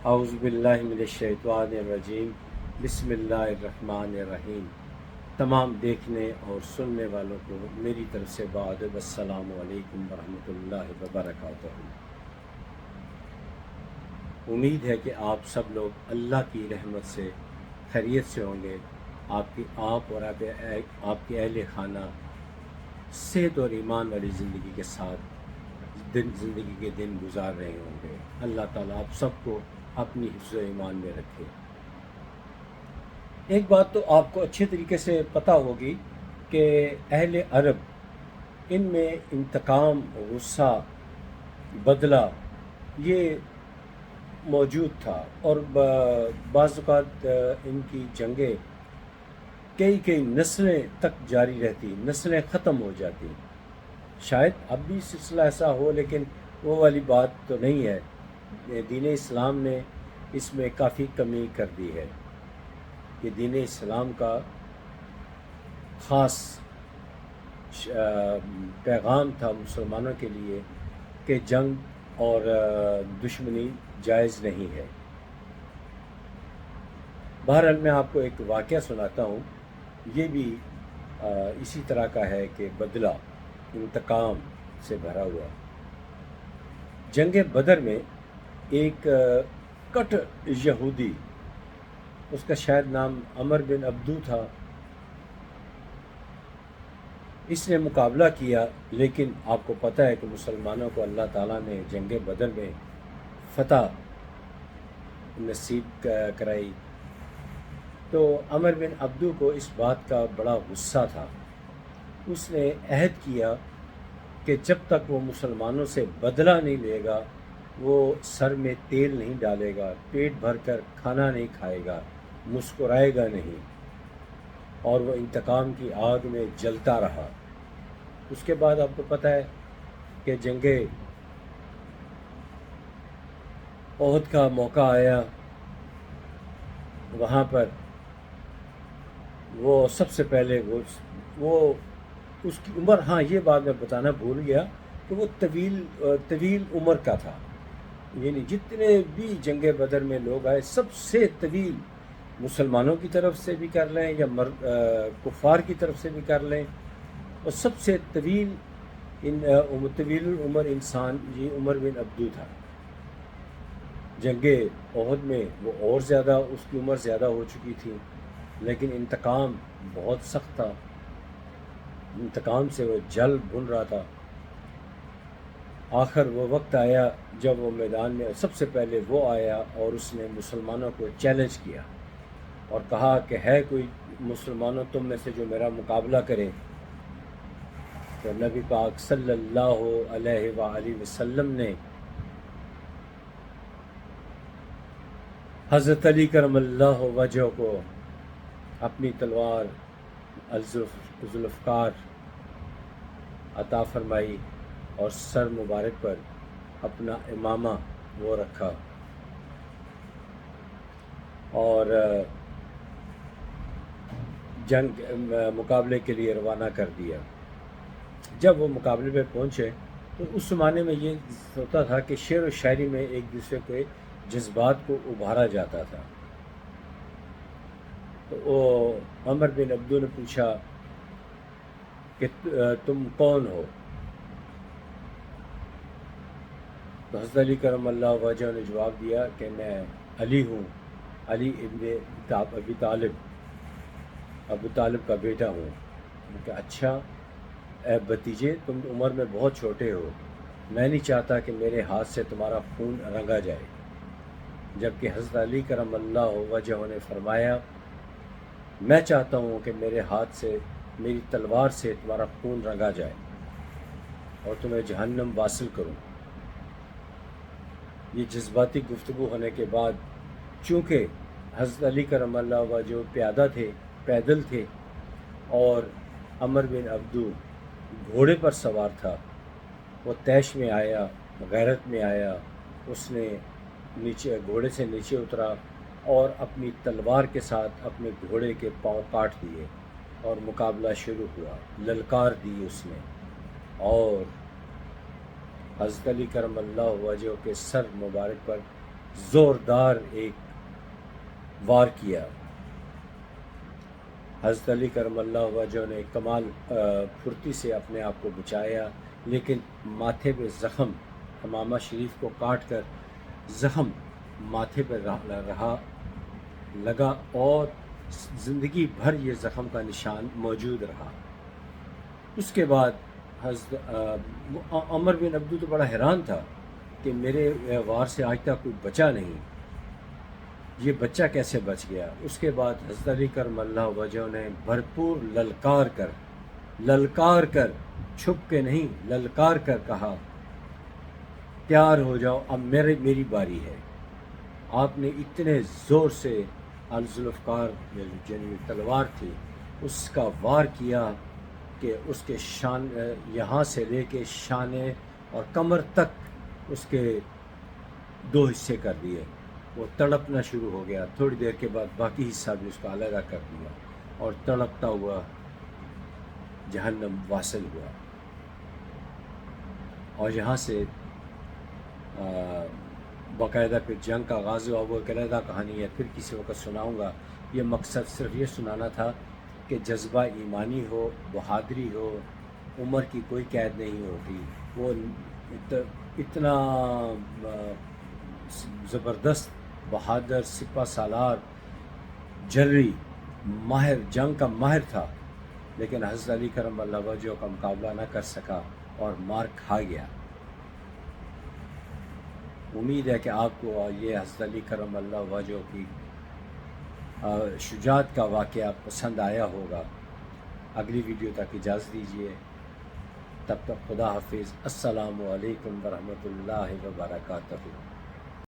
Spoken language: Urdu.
اعوذ باللہ من الشیطان الرجیم، بسم اللہ الرحمن الرحیم۔ تمام دیکھنے اور سننے والوں کو میری طرف سے بعد السلام علیکم ورحمۃ اللہ وبرکاتہ۔ امید ہے کہ آپ سب لوگ اللہ کی رحمت سے خیریت سے ہوں گے۔ آپ اور آپ کے اہل خانہ صحت اور ایمان والی زندگی کے ساتھ زندگی کے دن گزار رہے ہوں گے۔ اللہ تعالیٰ آپ سب کو اپنی حفظ و ایمان میں رکھے۔ ایک بات تو آپ کو اچھے طریقے سے پتہ ہوگی کہ اہل عرب ان میں انتقام، غصہ، بدلہ یہ موجود تھا، اور بعض اوقات ان کی جنگیں کئی نسلیں تک جاری رہتی، نسلیں ختم ہو جاتی۔ شاید اب بھی سلسلہ ایسا ہو، لیکن وہ والی بات تو نہیں ہے۔ دین اسلام نے اس میں کافی کمی کر دی ہے۔ یہ دین اسلام کا خاص پیغام تھا مسلمانوں کے لیے کہ جنگ اور دشمنی جائز نہیں ہے۔ بہرحال میں آپ کو ایک واقعہ سناتا ہوں، یہ بھی اسی طرح کا ہے کہ بدلہ، انتقام سے بھرا ہوا۔ جنگ بدر میں ایک کٹ یہودی، اس کا شاید نام عمر بن عبدو تھا، اس نے مقابلہ کیا، لیکن آپ کو پتہ ہے کہ مسلمانوں کو اللہ تعالیٰ نے جنگ بدر میں فتح نصیب کرائی۔ تو عمر بن عبدو کو اس بات کا بڑا غصہ تھا۔ اس نے عہد کیا کہ جب تک وہ مسلمانوں سے بدلہ نہیں لے گا، وہ سر میں تیل نہیں ڈالے گا، پیٹ بھر کر کھانا نہیں کھائے گا، مسکرائے گا نہیں، اور وہ انتقام کی آگ میں جلتا رہا۔ اس کے بعد آپ کو پتہ ہے کہ جنگ احد کا موقع آیا۔ وہاں پر وہ سب سے پہلے وہ اس کی عمر، ہاں یہ بات میں بتانا بھول گیا کہ وہ طویل عمر کا تھا، یعنی جتنے بھی جنگ بدر میں لوگ آئے سب سے طویل، مسلمانوں کی طرف سے بھی کر لیں یا کفار کی طرف سے بھی کر لیں، اور سب سے طویل العمر انسان یہ عمر بن عبدو تھا۔ جنگ احد میں وہ اور زیادہ، اس کی عمر زیادہ ہو چکی تھی، لیکن انتقام بہت سخت تھا، انتقام سے وہ جل بھن رہا تھا۔ آخر وہ وقت آیا جب وہ میدان میں سب سے پہلے وہ آیا اور اس نے مسلمانوں کو چیلنج کیا اور کہا کہ ہے کوئی مسلمانوں تم میں سے جو میرا مقابلہ کرے؟ تو نبی پاک صلی اللہ علیہ وآلہ وسلم نے حضرت علی کرم اللہ وجہ کو اپنی تلوار ذوالفقار عطا فرمائی اور سر مبارک پر اپنا امامہ وہ رکھا اور جنگ مقابلے کے لیے روانہ کر دیا۔ جب وہ مقابلے پہ پہنچے تو اس زمانے میں یہ ہوتا تھا کہ شعر و شاعری میں ایک دوسرے کے جذبات کو ابھارا جاتا تھا۔ تو وہ عمر بن عبدو نے پوچھا کہ تم کون ہو؟ تو حضرت علی کرم اللہ وجہ نے جواب دیا کہ میں علی ہوں، علی ابن ابو طالب کا بیٹا ہوں۔ کہ اچھا اے بھتیجے، تم عمر میں بہت چھوٹے ہو، میں نہیں چاہتا کہ میرے ہاتھ سے تمہارا خون رنگا جائے۔ جبکہ حضرت علی کرم اللہ وجہ نے فرمایا میں چاہتا ہوں کہ میرے ہاتھ سے، میری تلوار سے تمہارا خون رنگا جائے اور تمہیں جہنم واصل کروں۔ یہ جذباتی گفتگو ہونے کے بعد، چونکہ حضرت علی کرم اللہ وجہ پیدل تھے اور عمر بن عبدو گھوڑے پر سوار تھا، وہ طیش میں آیا، غیرت میں آیا، اس نے گھوڑے سے نیچے اترا اور اپنی تلوار کے ساتھ اپنے گھوڑے کے پاؤں کاٹ دیے اور مقابلہ شروع ہوا۔ للکار دی اس نے، اور حضرت علی کرم اللہ وجہ کے سر مبارک پر زوردار ایک وار کیا. حضرت علی کرم اللہ وجہ نے کمال پھرتی سے اپنے آپ کو بچایا، لیکن ماتھے پہ زخم، امامہ شریف کو کاٹ کر زخم ماتھے پہ رہا لگا اور زندگی بھر یہ زخم کا نشان موجود رہا. اس کے بعد حضرت عمر بن عبدو تو بڑا حیران تھا کہ میرے وار سے آج تک کوئی بچا نہیں، یہ بچہ کیسے بچ گیا. اس کے بعد حضرت علی کرم اللہ وجہ نے بھرپور للکار کر چھپ کے نہیں، للکار کر کہا تیار ہو جاؤ، اب میری باری ہے. آپ نے اتنے زور سے الذوالفقار یعنی تلوار تھی اس کا وار کیا کہ اس کے شان یہاں سے لے کے شانے اور کمر تک اس کے 2 حصے کر دیے. وہ تڑپنا شروع ہو گیا. تھوڑی دیر کے بعد باقی حصہ بھی اس کا علیحدہ کر دیا اور تڑپتا ہوا جہنم واصل ہوا. اور یہاں سے باقاعدہ پھر جنگ کا آغاز ہوا. وہ ایک علیحدہ کہانی ہے، پھر کسی وقت سناؤں گا. یہ مقصد صرف یہ سنانا تھا کہ جذبہ ایمانی ہو، بہادری ہو، عمر کی کوئی قید نہیں ہوتی. وہ اتنا زبردست بہادر سپہ سالار جرری ماہر جنگ کا ماہر تھا، لیکن حضرت علی کرم اللہ وجہ کا مقابلہ نہ کر سکا اور مار کھا گیا. امید ہے کہ آپ کو یہ حضرت علی کرم اللہ وجہ کی شجاعت کا واقعہ پسند آیا ہوگا. اگلی ویڈیو تک اجازت دیجیے، تب تک خدا حافظ. السلام علیکم ورحمۃ اللہ وبرکاتہ.